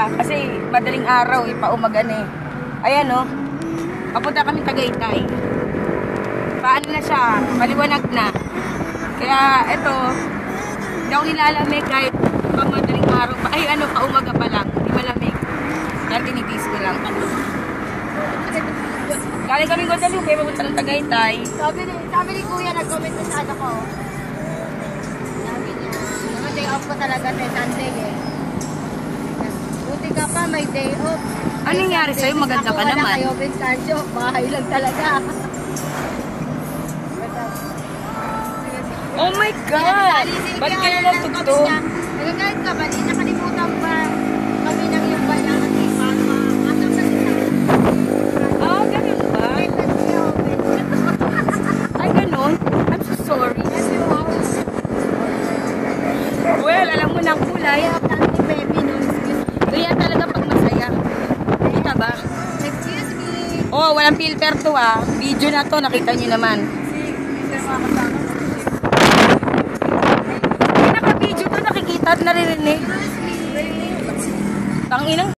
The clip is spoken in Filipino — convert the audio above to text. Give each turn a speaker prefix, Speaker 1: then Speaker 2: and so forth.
Speaker 1: pa. Kasi madaling araw, paumagan eh. Ayan o. Papunta kami Tagaytay. Paano na siya? Maliwanag na. Kaya ito, hindi ako nilalamig kahit pang madaling araw pa. Ay ano, paumaga pa lang. Hindi malamig. Kaya tinitiis ko lang. Galing kami Guadalupe, papunta ng Tagaytay.
Speaker 2: Sabi ni Kuya, nag-comment na sa ano ko. Sabi niya, mga day off ko talaga sa Sunday eh. Buti ka pa, may day off.
Speaker 1: Ano nangyari sa'yo? Maganda ka naman.
Speaker 2: Ako wala kayo, Vincenzo. Bahay lang talaga.
Speaker 1: Oh my God! Ba't ka na natugtog?
Speaker 2: Nagagalit ka ba? Di nakalimutan pa kami ng yung bayan at ipan. Atang na siya.
Speaker 1: Ah, ganun ba? Ay, ganun? I'm so sorry. Well, alam mo na ang kulay. Kaya talaga pag masaya. Kita ba?
Speaker 2: Excuse me.
Speaker 1: Oh, walang filter to ah. Video na to, nakita nyo naman. Naka-video to, nakikita at naririnig. Tanginang